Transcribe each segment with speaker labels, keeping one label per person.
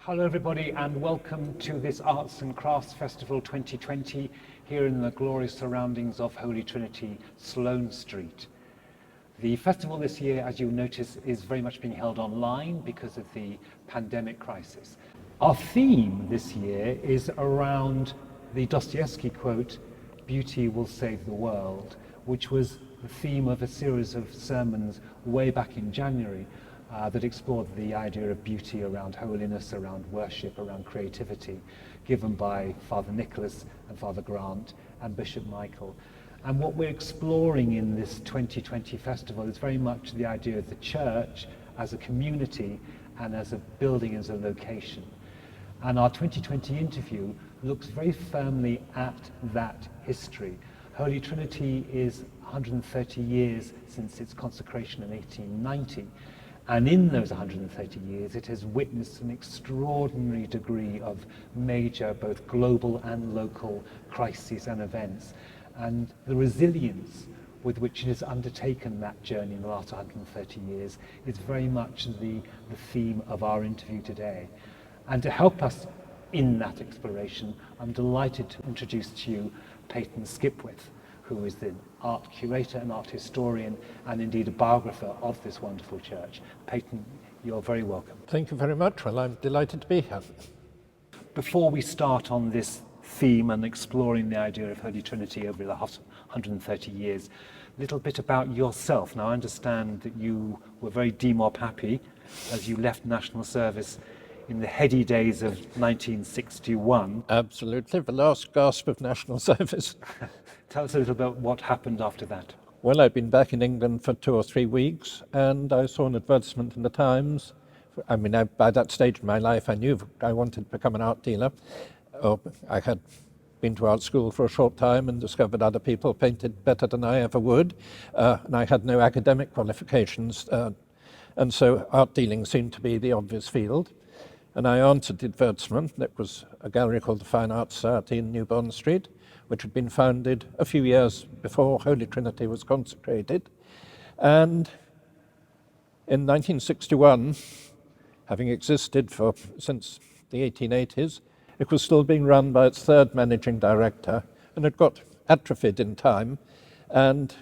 Speaker 1: Hello everybody and welcome to this Arts and Crafts Festival 2020 here in the glorious surroundings of Holy Trinity, Sloane Street. The festival this year, as you'll notice, is very much being held online because of the pandemic crisis. Our theme this year is around the Dostoevsky quote, "Beauty will save the world," which was the theme of a series of sermons way back in January that explored the idea of beauty around holiness, around worship, around creativity, given by Father Nicholas and Father Grant and Bishop Michael. And what we're exploring in this 2020 festival is very much the idea of the church as a community and as a building, as a location. And our 2020 interview looks very firmly at that history. Holy Trinity is 130 years since its consecration in 1890. And in those 130 years, it has witnessed an extraordinary degree of major, both global and local crises and events. And the resilience with which it has undertaken that journey in the last 130 years is very much the theme of our interview today. And to help us in that exploration, I'm delighted to introduce to you Payton Skipwith, who is the art curator and art historian and indeed a biographer of this wonderful church. Peyton, you're very welcome.
Speaker 2: Thank you very much. Well, I'm delighted to be here.
Speaker 1: Before we start on this theme and exploring the idea of Holy Trinity over the last 130 years, a little bit about yourself. Now, I understand that you were very DMOP happy as you left national service in the heady days of 1961.
Speaker 2: Absolutely, the last gasp of national service.
Speaker 1: Tell us a little about what happened after that.
Speaker 2: Well, I'd been back in England for 2 or 3 weeks, and I saw an advertisement in the Times. I mean, by that stage in my life, I knew I wanted to become an art dealer. I had been to art school for a short time and discovered other people painted better than I ever would, and I had no academic qualifications, and so art dealing seemed to be the obvious field. And I answered the advertisement. It was a gallery called the Fine Arts Society in New Bond Street, which had been founded a few years before Holy Trinity was consecrated. And in 1961, having existed since the 1880s, it was still being run by its third managing director, and it got atrophied in time, and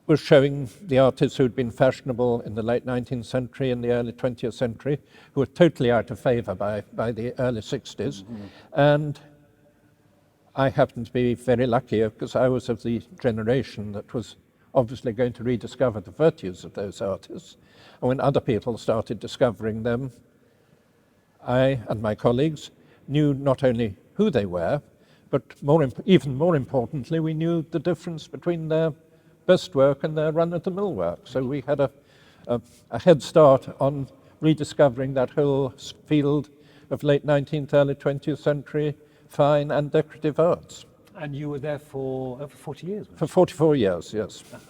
Speaker 2: was showing the artists who had been fashionable in the late 19th century and the early 20th century, who were totally out of favour by the early 60s. Mm-hmm. And I happened to be very lucky because I was of the generation that was obviously going to rediscover the virtues of those artists. And when other people started discovering them, I and my colleagues knew not only who they were, but even more importantly, we knew the difference between their best work and their run-of-the-mill work. So we had a head start on rediscovering that whole field of late 19th, early 20th century fine and decorative arts.
Speaker 1: And you were there for over 40 years?
Speaker 2: For 44 years, yes.
Speaker 1: Uh-huh.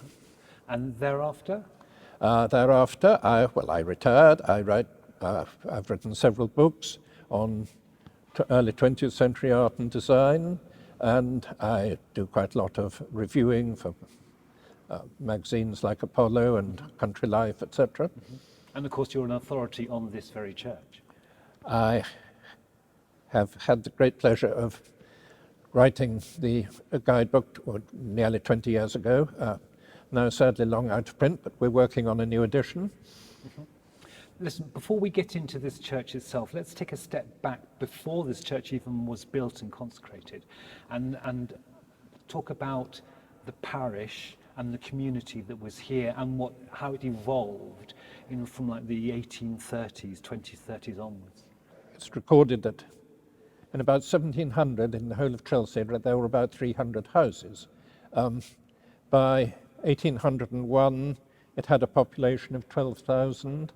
Speaker 1: And thereafter?
Speaker 2: Thereafter, I retired. I've written several books on early 20th century art and design, and I do quite a lot of reviewing for magazines like Apollo and Country Life, etc.
Speaker 1: Mm-hmm. And of course you're an authority on this very church.
Speaker 2: I have had the great pleasure of writing the guidebook nearly 20 years ago, now sadly long out of print, but we're working on a new edition.
Speaker 1: Mm-hmm. Listen, before we get into this church itself, let's take a step back before this church even was built and consecrated and talk about the parish and the community that was here and how it evolved from like the 1830s, 2030s onwards.
Speaker 2: It's recorded that in about 1700 in the whole of Chelsea there were about 300 houses. By 1801 it had a population of 12,000.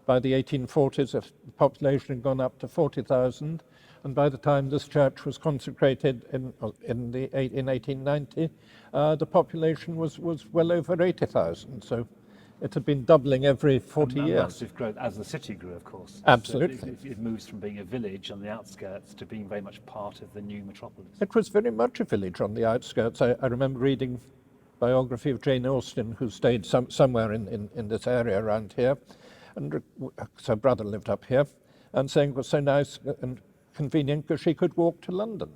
Speaker 2: By the 1840s the population had gone up to 40,000. And by the time this church was consecrated in 1890, the population was well over 80,000. So it had been doubling every 40 years.
Speaker 1: Massive growth as the city grew, of course.
Speaker 2: Absolutely.
Speaker 1: So it moves from being a village on the outskirts to being very much part of the new metropolis.
Speaker 2: It was very much a village on the outskirts. I remember reading biography of Jane Austen, who stayed somewhere in this area around here, and her brother lived up here. and saying it was so nice and convenient because she could walk to London.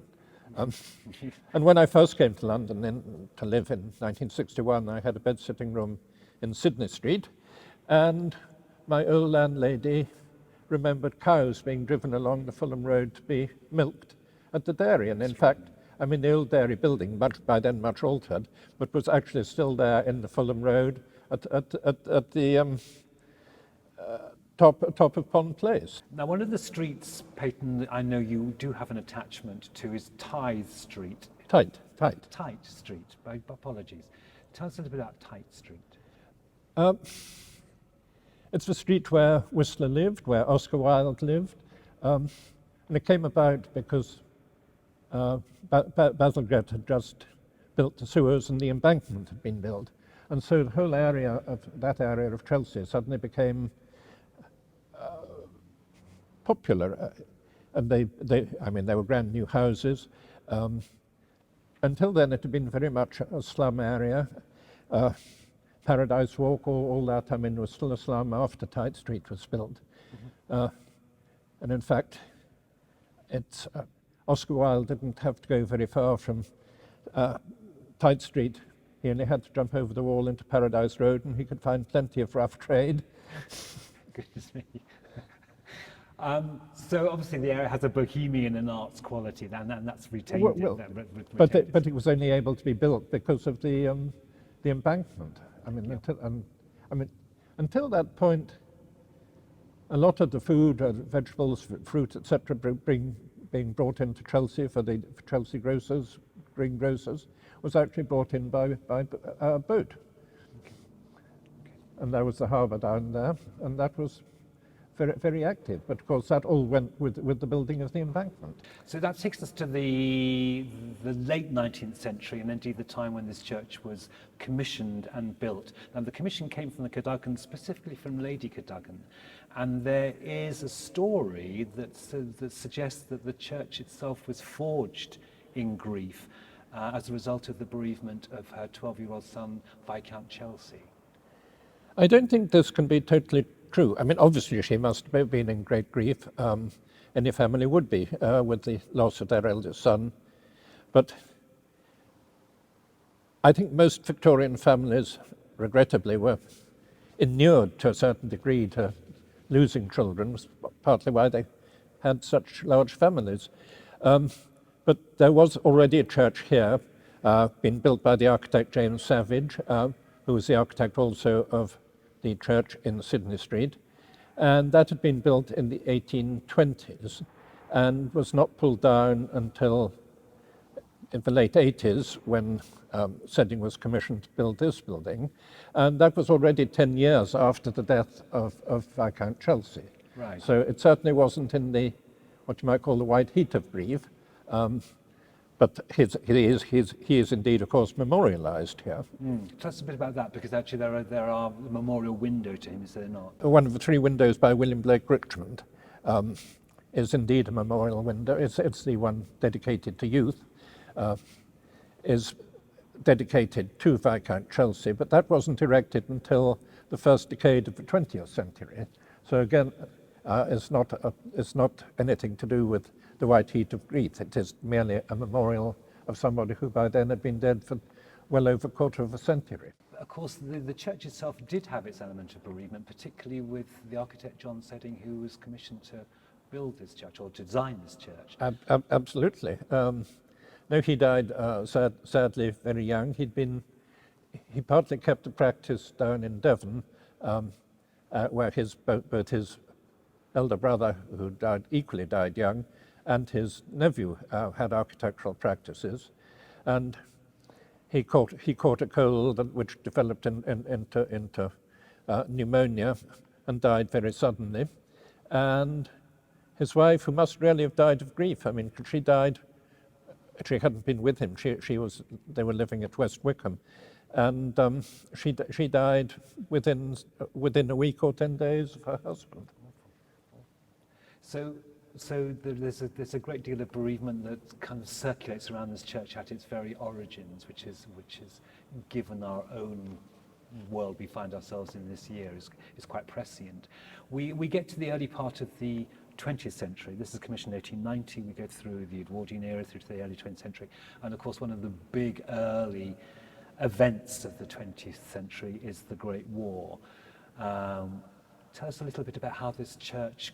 Speaker 2: And when I first came to London to live in 1961, I had a bed-sitting room in Sydney Street, and my old landlady remembered cows being driven along the Fulham Road to be milked at the dairy. And in fact, I mean, the old dairy building, by then much altered, but was actually still there in the Fulham Road at the top of Pond Place.
Speaker 1: Now, one of the streets, Peyton, that I know you do have an attachment to is Tithe Street.
Speaker 2: Tite.
Speaker 1: Tite Street, apologies. Tell us a little bit about Tite Street.
Speaker 2: It's the street where Whistler lived, where Oscar Wilde lived, and it came about because Bazalgette had just built the sewers and the embankment had been built, and so the whole area of Chelsea suddenly became popular, and they were brand new houses. Until then, it had been very much a slum area. Paradise Walk, all that, I mean, was still a slum after Tite Street was built. And in fact, Oscar Wilde didn't have to go very far from Tite Street. He only had to jump over the wall into Paradise Road, and he could find plenty of rough trade.
Speaker 1: Goodness me. So obviously the area has a bohemian and arts quality, and that's retained.
Speaker 2: But it was only able to be built because of the embankment. I mean, until that point, a lot of the food, vegetables, fruit, etc., being brought into Chelsea for Chelsea grocers, greengrocers, was actually brought in by boat. And there was the harbour down there, and that was very, very active. But of course, that all went with the building of the embankment.
Speaker 1: So that takes us to the late 19th century, and indeed the time when this church was commissioned and built. Now, the commission came from the Cadogan, specifically from Lady Cadogan, and there is a story that suggests that the church itself was forged in grief as a result of the bereavement of her 12-year-old son, Viscount Chelsea.
Speaker 2: I don't think this can be totally true. I mean, obviously she must have been in great grief. Any family would be with the loss of their eldest son. But I think most Victorian families, regrettably, were inured to a certain degree to losing children, partly why they had such large families. But there was already a church here, been built by the architect James Savage, who was the architect also of the church in Sydney Street, and that had been built in the 1820s and was not pulled down until in the late 80s when Sedding was commissioned to build this building, and that was already 10 years after the death of Viscount Chelsea.
Speaker 1: Right.
Speaker 2: So it certainly wasn't in the, what you might call the white heat of grief, but he is indeed, of course, memorialised here.
Speaker 1: Tell us a bit about that, because actually there are a memorial window to him, is there not?
Speaker 2: One of the three windows by William Blake Richmond is indeed a memorial window. It's the one dedicated to youth, is dedicated to Viscount Chelsea, but that wasn't erected until the first decade of the 20th century. So again, it's not anything to do with the white heat of grief. It is merely a memorial of somebody who by then had been dead for well over a quarter of a century.
Speaker 1: Of course, the church itself did have its element of bereavement, particularly with the architect John Sedding, who was commissioned to build this church or to design this church.
Speaker 2: Absolutely. No, he died sadly very young. He partly kept the practice down in Devon, where both his elder brother, who equally died young, and his nephew had architectural practices, and he caught a cold which developed into pneumonia and died very suddenly. And his wife, who must really have died of grief, I mean, she died. She hadn't been with him. They were living at West Wickham, and she died within a week or 10 days of her husband.
Speaker 1: So there's a great deal of bereavement that kind of circulates around this church at its very origins, which is given our own world we find ourselves in this year is quite prescient. We get to the early part of the 20th century. This is commissioned 1890. We go through the Edwardian era through to the early 20th century. And of course, one of the big early events of the 20th century is the Great War. Tell us a little bit about how this church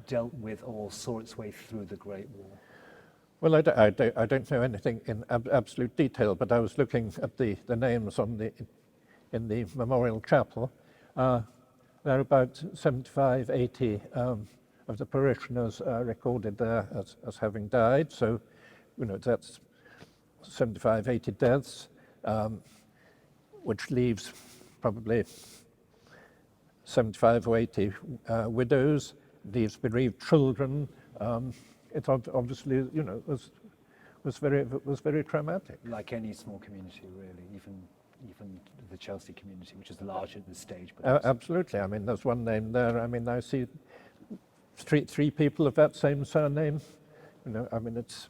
Speaker 1: dealt with or saw its way through the Great War.
Speaker 2: Well, I don't know anything in absolute detail, but I was looking at the names in the memorial chapel. There are about 75, 80 of the parishioners recorded there as having died. So, that's 75, 80 deaths, which leaves probably 75 or 80 widows, leaves bereaved children. It obviously, was very traumatic.
Speaker 1: Like any small community, really, even the Chelsea community, which is large at this stage. But
Speaker 2: absolutely. I mean, there's one name there. I mean, I see three people of that same surname. I mean, it's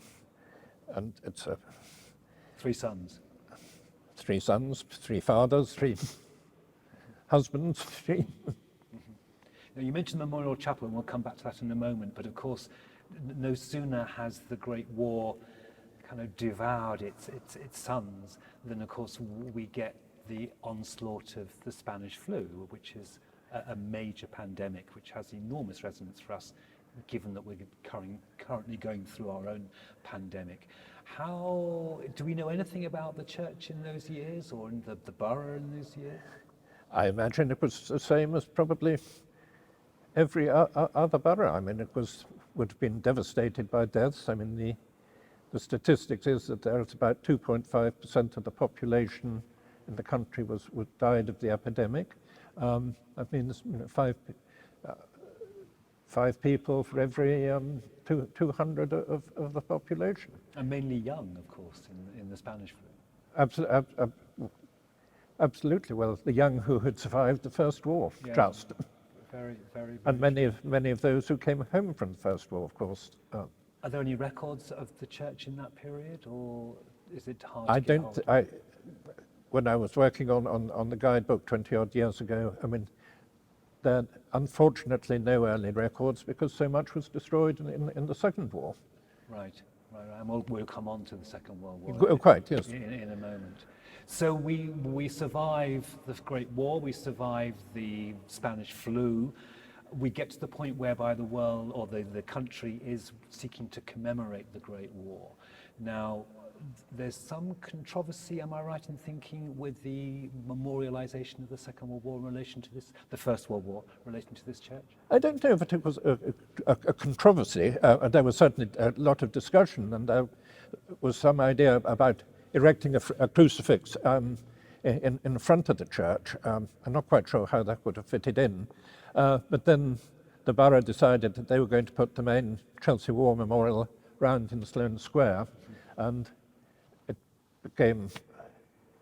Speaker 1: three sons.
Speaker 2: Three sons, three fathers, three husbands, three.
Speaker 1: Now, you mentioned the Memorial Chapel, and we'll come back to that in a moment, but of course, no sooner has the Great War kind of devoured its sons than, of course, we get the onslaught of the Spanish flu, which is a major pandemic, which has enormous resonance for us, given that we're currently going through our own pandemic. How do we know anything about the church in those years, or in the borough in those years?
Speaker 2: I imagine it was the same as probably every other borough. I mean, would have been devastated by deaths. I mean, the statistics is that there's about 2.5% of the population in the country died of the epidemic. That means five people for every 200 of the population.
Speaker 1: And mainly young, of course, in the Spanish flu.
Speaker 2: Absolutely. Well, the young who had survived the First War,
Speaker 1: yeah,
Speaker 2: just.
Speaker 1: Very, very.
Speaker 2: And many of those who came home from the First War, of course.
Speaker 1: Are there any records of the church in that period, or is it hard to get hold of?
Speaker 2: When I was working on the guidebook 20-odd years ago, I mean, there are unfortunately no early records because so much was destroyed in the Second War.
Speaker 1: Right. And we'll come on to the Second World War.
Speaker 2: Quite, yes.
Speaker 1: In a moment. So we survive the Great War, we survive the Spanish flu. We get to the point whereby the world or the country is seeking to commemorate the Great War. Now, there's some controversy, am I right in thinking, with the memorialization of the Second World War in relation to the First World War in relation to this church?
Speaker 2: I don't know if it was a controversy. There was certainly a lot of discussion, and there was some idea about erecting a crucifix in front of the church. I'm not quite sure how that would have fitted in. But then the borough decided that they were going to put the main Chelsea War Memorial round in Sloane Square, and it became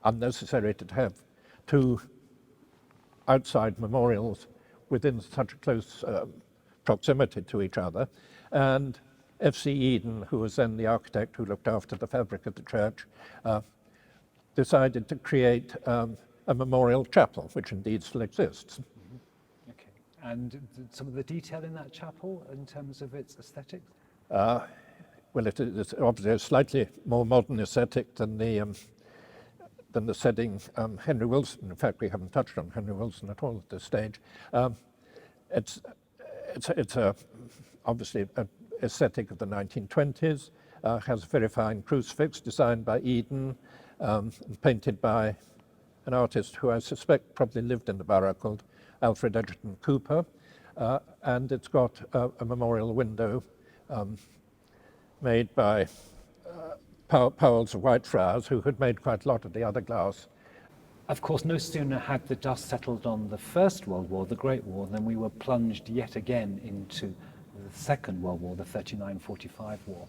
Speaker 2: unnecessary to have two outside memorials within such a close proximity to each other. And F.C. Eden, who was then the architect who looked after the fabric of the church, decided to create a memorial chapel, which indeed still exists.
Speaker 1: Mm-hmm. Okay. And some of the detail in that chapel in terms of its aesthetics?
Speaker 2: Well, it's obviously a slightly more modern aesthetic than the setting Henry Wilson. In fact, we haven't touched on Henry Wilson at all at this stage. It's obviously an aesthetic of the 1920s. Has a very fine crucifix designed by Eden and painted by an artist who I suspect probably lived in the borough called Alfred Edgerton Cooper. And it's got a memorial window made by Powell's of Whitefriars, who had made quite a lot of the other glass.
Speaker 1: Of course, no sooner had the dust settled on the First World War, the Great War, than we were plunged yet again into the Second World War, the 39-45 war.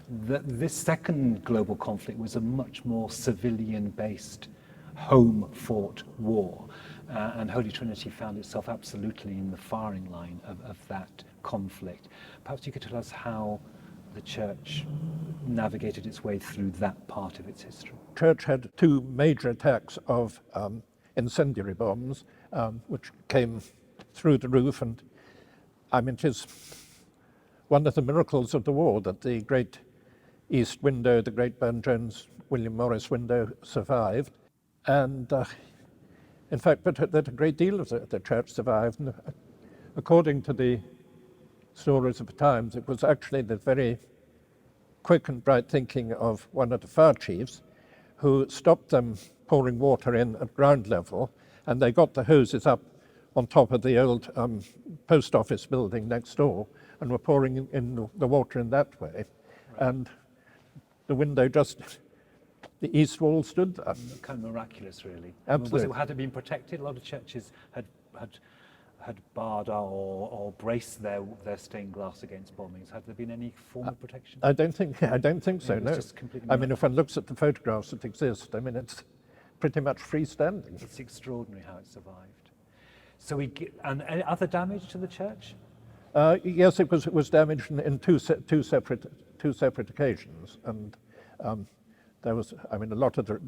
Speaker 1: This second global conflict was a much more civilian-based, home-fought war. And Holy Trinity found itself absolutely in the firing line of that conflict. Perhaps you could tell us how the church navigated its way through that part of its history.
Speaker 2: The church had two major attacks of incendiary bombs, which came through the roof, and I mean, it is one of the miracles of the war that the great east window, the great Burne-Jones William Morris window survived. And in fact, but that a great deal of the church survived. And according to the stories of the times, it was actually the very quick and bright thinking of one of the fire chiefs who stopped them pouring water in at ground level, and they got the hoses up on top of the old post office building next door and were pouring in the water in that way. Right. And the window just, the east wall stood there.
Speaker 1: Kind of miraculous, really.
Speaker 2: Absolutely.
Speaker 1: Had it been protected? A lot of churches had barred or braced their stained glass against bombings. Had there been any form of protection?
Speaker 2: I don't think so, no. I mean, if one looks at the photographs that exist, I mean, it's pretty much freestanding.
Speaker 1: It's extraordinary how it survived. So and any other damage to the church?
Speaker 2: Yes, it was damaged in two separate occasions, and there was, I mean, a lot of the.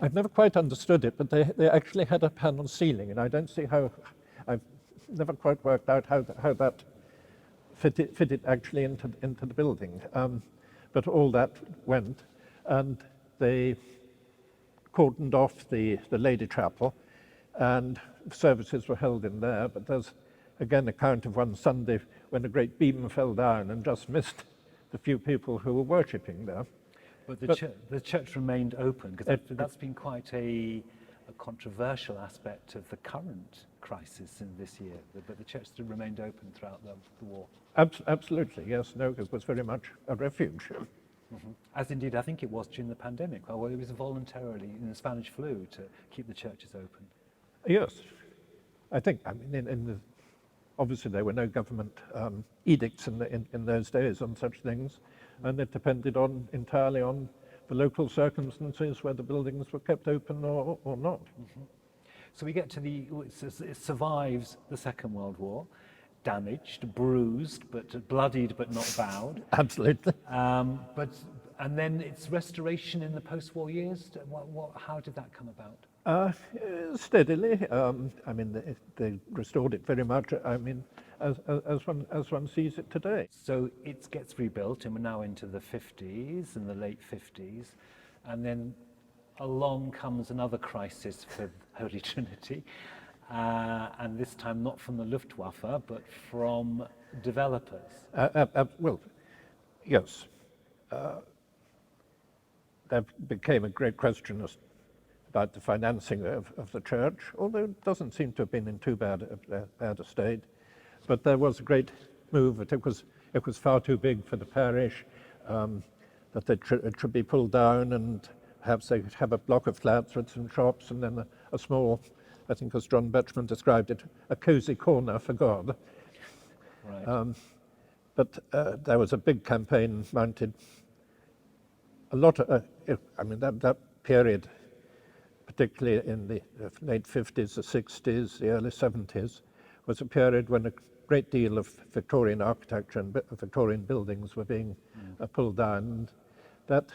Speaker 2: I've never quite understood it, but they actually had a panel ceiling, and I don't see how. I've never quite worked out how that fitted actually into the building, but all that went, and they cordoned off the Lady Chapel, and services were held in there. But there's again an account of one Sunday when a great beam fell down and just missed the few people who were worshipping there.
Speaker 1: But the church remained open, because that's been quite a controversial aspect of the current crisis in this year. But the church still remained open throughout the war.
Speaker 2: Absolutely, yes. No, it was very much a refuge.
Speaker 1: Mm-hmm. As indeed I think it was during the pandemic. Well, it was voluntarily in the Spanish flu to keep the churches open.
Speaker 2: Yes, I think. I mean, obviously there were no government edicts in those days on such things, and it depended entirely on the local circumstances whether buildings were kept open or not.
Speaker 1: Mm-hmm. So we get to it survives the Second World War, damaged, bruised, but bloodied, but not bowed.
Speaker 2: Absolutely.
Speaker 1: And then its restoration in the post-war years. How did that come about?
Speaker 2: Steadily. I mean, they restored it very much. I mean, as one sees it today.
Speaker 1: So it gets rebuilt, and we're now into the 50s and the late 50s, and then along comes another crisis for Holy Trinity, and this time not from the Luftwaffe, but from developers.
Speaker 2: Well, yes. There became a great question about the financing of the church, although it doesn't seem to have been in too bad a state. But there was a great move that it was far too big for the parish, that it should be pulled down, and perhaps they could have a block of flats with some shops, and then a small, I think as John Betchman described it, a cosy corner for God.
Speaker 1: Right.
Speaker 2: But there was a big campaign mounted. A lot of, I mean, that period, particularly in the late 50s, the 60s, the early 70s, was a period when a great deal of Victorian architecture and Victorian buildings were being pulled down. And that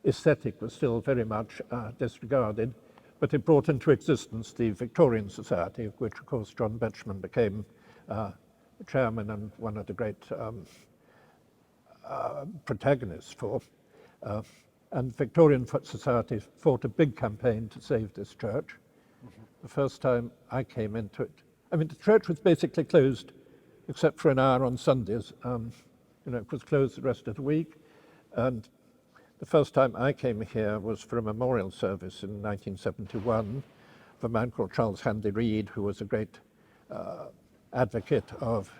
Speaker 2: aesthetic was still very much disregarded, but it brought into existence the Victorian Society, of which, of course, John Betchman became chairman and one of the great protagonists for. And Victorian Society fought a big campaign to save this church. Mm-hmm. The first time I came into it, I mean, the church was basically closed except for an hour on Sundays. It was closed the rest of the week. And the first time I came here was for a memorial service in 1971 of a man called Charles Handy Reid, who was a great advocate of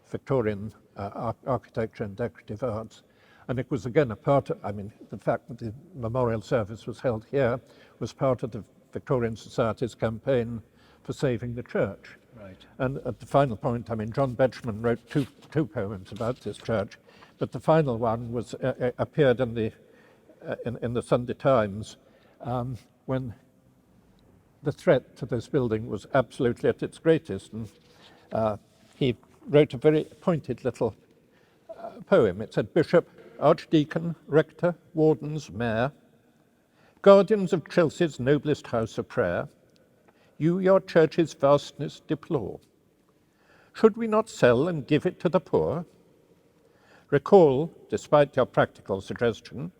Speaker 2: Victorian architecture and decorative arts. And it was again a part of, I mean, the fact that the memorial service was held here was part of the Victorian Society's campaign for saving the church.
Speaker 1: Right.
Speaker 2: And at the final point, I mean, John Betchman wrote two poems about this church, but the final one was appeared in the Sunday Times when the threat to this building was absolutely at its greatest. And he wrote a very pointed little poem. It said, "Bishop, Archdeacon, Rector, Wardens, Mayor, guardians of Chelsea's noblest house of prayer, you your church's vastness deplore. Should we not sell and give it to the poor? Recall, despite your practical suggestion,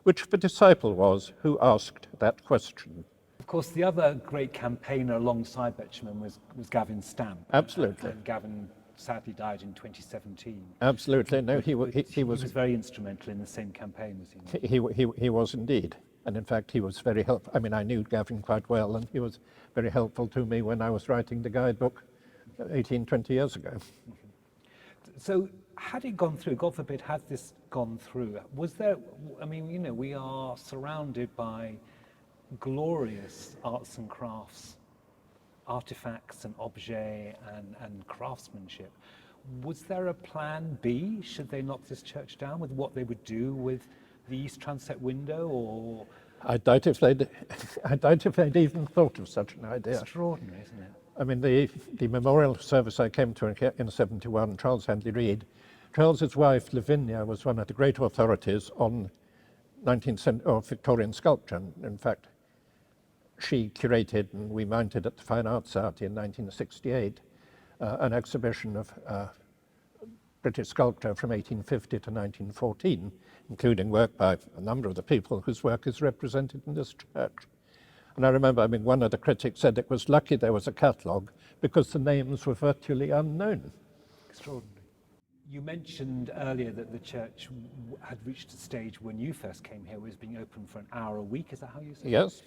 Speaker 2: which the disciple was who asked that question.
Speaker 1: Of course, the other great campaigner alongside Betjeman was Gavins Stamp.
Speaker 2: Absolutely.
Speaker 1: And Gavin sadly died in 2017.
Speaker 2: Absolutely. No, he
Speaker 1: was very instrumental in the same campaign, was he not?
Speaker 2: He was indeed. And in fact, he was very helpful. I mean, I knew Gavin quite well, and he was very helpful to me when I was writing the guidebook 18, 20 years ago.
Speaker 1: So had it gone through, God forbid, had this gone through, was there, I mean, you know, we are surrounded by glorious arts and crafts, artifacts and objets and craftsmanship. Was there a plan B, should they knock this church down, with what they would do with the east transept window, or?
Speaker 2: I doubt if they'd even thought of such an idea.
Speaker 1: Extraordinary, isn't it?
Speaker 2: I mean, the memorial service I came to in 71, Charles Handley Reid, Charles's wife, Lavinia, was one of the great authorities on 19th century or Victorian sculpture. In fact, she curated and we mounted at the Fine Arts Society in 1968 an exhibition of British sculpture from 1850 to 1914, including work by a number of the people whose work is represented in this church. And I remember, I mean, one of the critics said it was lucky there was a catalogue because the names were virtually unknown.
Speaker 1: Extraordinary. You mentioned earlier that the church had reached a stage when you first came here, was being open for an hour a week. Is that how you said it?
Speaker 2: Yes.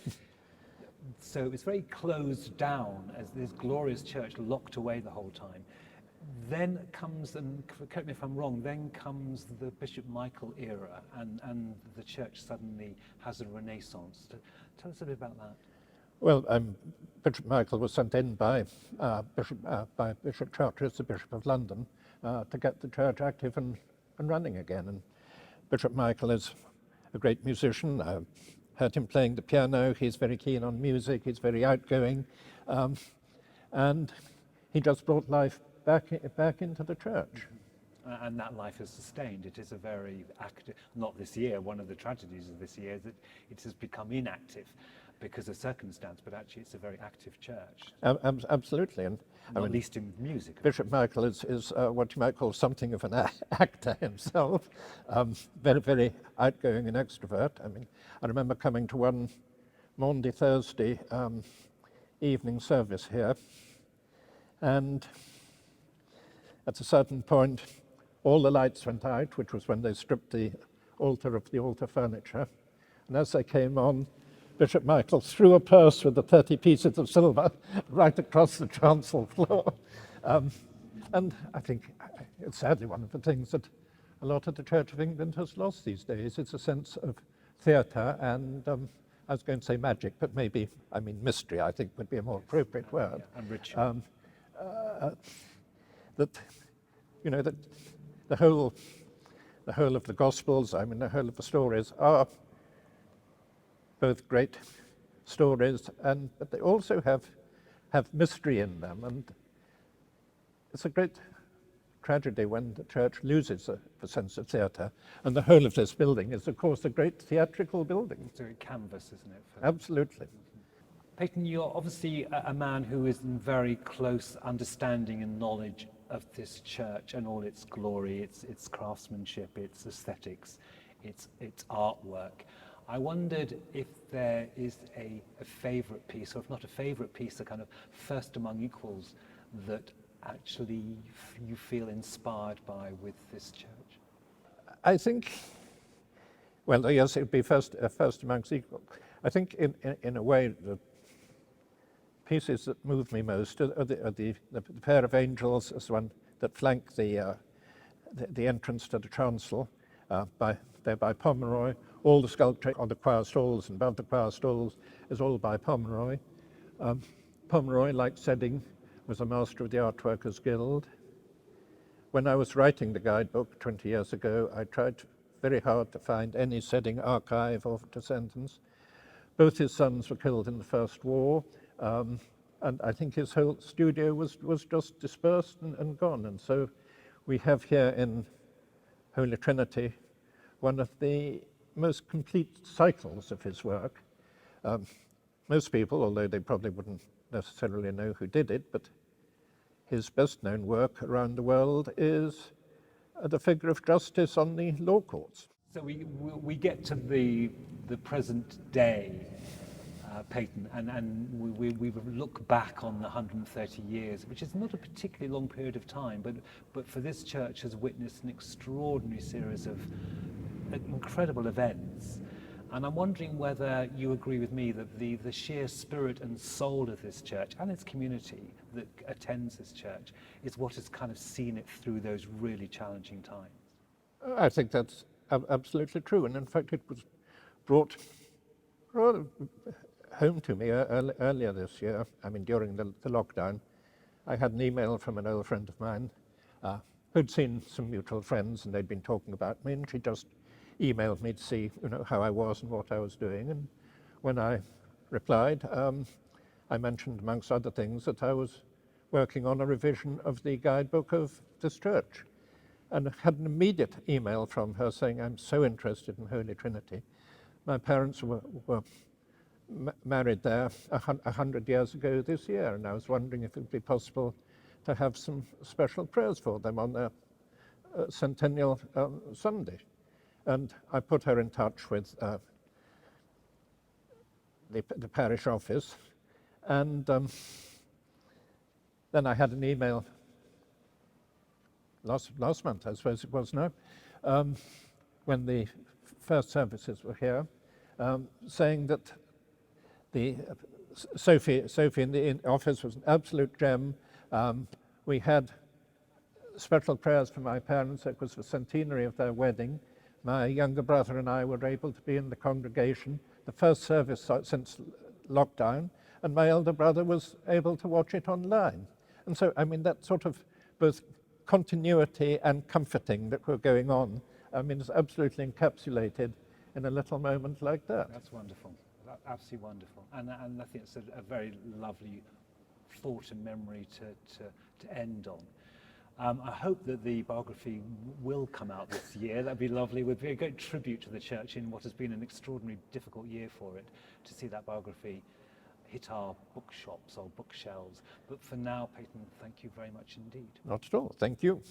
Speaker 1: So it was very closed down as this glorious church locked away the whole time. Then comes, and correct me if I'm wrong, then comes the Bishop Michael era, and the church suddenly has a renaissance. Tell us a bit about that.
Speaker 2: Well, Bishop Michael was sent in by Bishop Charteris, the Bishop of London, to get the church active and running again. And Bishop Michael is a great musician. I heard him playing the piano. He's very keen on music. He's very outgoing. And he just brought life back into the church.
Speaker 1: And that life is sustained. It is a very active, not this year, one of the tragedies of this year is that it has become inactive because of circumstance, but actually it's a very active church.
Speaker 2: Absolutely. And
Speaker 1: not least in music.
Speaker 2: Bishop Michael is what you might call something of an actor himself, very, very outgoing and extrovert. I mean, I remember coming to one Maundy Thursday evening service here, and at a certain point, all the lights went out, which was when they stripped the altar of the altar furniture. And as they came on, Bishop Michael threw a purse with the 30 pieces of silver right across the chancel floor. And I think it's sadly one of the things that a lot of the Church of England has lost these days. It's a sense of theatre and, I was going to say magic, but maybe, I mean, mystery, I think would be a more appropriate word.
Speaker 1: Yeah, and ritual.
Speaker 2: That, you know, that the whole of the Gospels, I mean, the whole of the stories are both great stories, but they also have mystery in them, and it's a great tragedy when the church loses the sense of theatre, and the whole of this building is, of course, a great theatrical building.
Speaker 1: It's a canvas, isn't it?
Speaker 2: Absolutely.
Speaker 1: Peyton, you're obviously a man who is in very close understanding and knowledge of this church and all its glory, its craftsmanship, its aesthetics, its artwork. I wondered if there is a favourite piece, or if not a favourite piece, a kind of first among equals that actually you feel inspired by with this church.
Speaker 2: I think, well, yes, it would be first amongst equals. I think in a way the pieces that move me most are the pair of angels as one that flank the entrance to the chancel. They're by Pomeroy. All the sculpture on the choir stalls and above the choir stalls is all by Pomeroy. Pomeroy, like Sedding, was a master of the Art Workers Guild. When I was writing the guidebook 20 years ago, I tried very hard to find any Sedding archive or descendants. Both his sons were killed in the First War, and I think his whole studio was just dispersed and gone. And so we have here in Holy Trinity one of the most complete cycles of his work. Most people, although they probably wouldn't necessarily know who did it, but his best known work around the world is the figure of justice on the law courts.
Speaker 1: So we get to the present day, Peyton, and we look back on the 130 years, which is not a particularly long period of time, but for this church has witnessed an extraordinary series of incredible events. And I'm wondering whether you agree with me that the sheer spirit and soul of this church and its community that attends this church is what has kind of seen it through those really challenging times.
Speaker 2: I think that's absolutely true, and in fact it was brought rather home to me earlier this year. I mean, during the lockdown, I had an email from an old friend of mine who'd seen some mutual friends, and they'd been talking about me, and she just emailed me to see, how I was and what I was doing. And when I replied, I mentioned, amongst other things, that I was working on a revision of the guidebook of this church, and had an immediate email from her saying, "I'm so interested in Holy Trinity. My parents were married there 100 years ago this year, and I was wondering if it would be possible to have some special prayers for them on their centennial Sunday." And I put her in touch with the parish office, and then I had an email last month, I suppose it was now, when the first services were here, saying that the Sophie in the office was an absolute gem. We had special prayers for my parents. It was the centenary of their wedding. My younger brother and I were able to be in the congregation, the first service since lockdown, and my elder brother was able to watch it online. And so, I mean, that sort of both continuity and comforting that were going on, I mean, is absolutely encapsulated in a little moment like that.
Speaker 1: That's wonderful. Absolutely wonderful. And I think it's a very lovely thought and memory to end on. I hope that the biography will come out this year. That'd be lovely. It would be a great tribute to the church in what has been an extraordinarily difficult year for it, to see that biography hit our bookshops or bookshelves. But for now, Peyton, thank you very much indeed.
Speaker 2: Not at all. Thank you.